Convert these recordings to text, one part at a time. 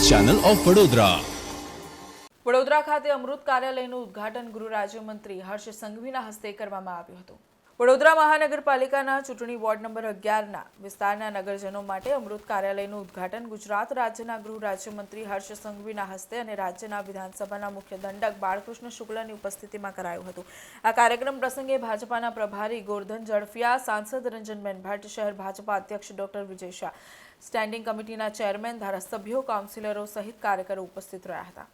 Channel of Vadodara. Vadodara ખાતે અમૃત કાર્યાલયનું ઉદ્ઘાટન ગૃહ રાજ્યમંત્રી હર્ષ સંઘવીના હસ્તે કરવામાં આવ્યું હતું। વડોદરા મહાનગરપાલિકાના ચૂંટણી વોર્ડ નંબર 11ના વિસ્તારના નગરજનો માટે અમૃત કાર્યાલયનું ઉદ્ઘાટન ગુજરાત રાજ્યના ગૃહ રાજ્યમંત્રી હર્ષ સંઘવીના હસ્તે અને રાજ્યના વિધાનસભાના મુખ્ય દંડક બાળકૃષ્ણ શુક્લની ઉપસ્થિતિમાં કરાયું હતું। આ કાર્યક્રમ પ્રસંગે ભાજપાના પ્રભારી ગોરધન ઝડફિયા, સાંસદ રંજનબેન ભટ્ટ, શહેર ભાજપા અધ્યક્ષ ડોક્ટર વિજય શાહ, સ્ટેન્ડિંગ કમિટીના ચેરમેન, ધારાસભ્યો, કાઉન્સિલરો સહિત કાર્યકરો ઉપસ્થિત રહ્યા હતા।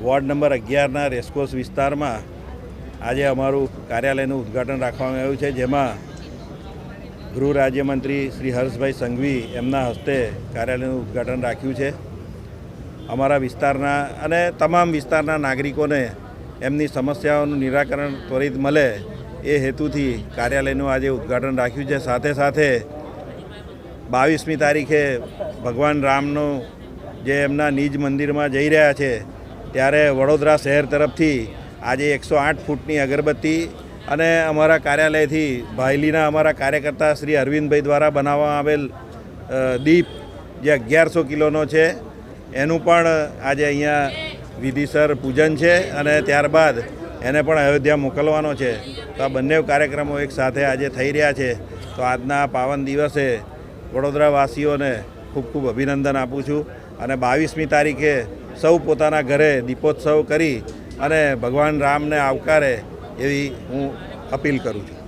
વોર્ડ નંબર 11ના રેસકોર્સ વિસ્તારમાં આજે અમારું કાર્યાલયનું ઉદ્ઘાટન રાખવામાં આવ્યું છે, જેમાં ગૃહ રાજ્યમંત્રી શ્રી હર્ષભાઈ સંઘવી એમના હસ્તે કાર્યાલયનું ઉદ્ઘાટન રાખ્યું છે। અમારા વિસ્તારના અને તમામ વિસ્તારના નાગરિકોને એમની સમસ્યાઓનું નિરાકરણ ત્વરિત મળે એ હેતુથી કાર્યાલયનું આજે ઉદ્ઘાટન રાખ્યું છે। સાથે સાથે 22મી તારીખે ભગવાન રામનું જે એમના નિજ મંદિરમાં જઈ રહ્યા છે ત્યારે વડોદરા શહેર તરફથી આજે 108 ફૂટની અગરબત્તી અને અમારા કાર્યાલયથી ભાયલીના અમારા કાર્યકર્તા શ્રી અરવિંદભાઈ દ્વારા બનાવવામાં આવેલ દીપ જે 1100 કિલોનો છે એનું પણ આજે અહીંયા વિધિસર પૂજન છે અને ત્યારબાદ એને પણ અયોધ્યા મોકલવાનો છે। તો આ બંને કાર્યક્રમો એક સાથે આજે થઈ રહ્યા છે। તો આજના પાવન દિવસે વડોદરાવાસીઓને ખૂબ ખૂબ અભિનંદન આપું છું અને 22મી તારીખે સૌ પોતાના ઘરે દીપોત્સવ કરી અને ભગવાન રામને આવકારે એવી હું અપીલ કરું છું।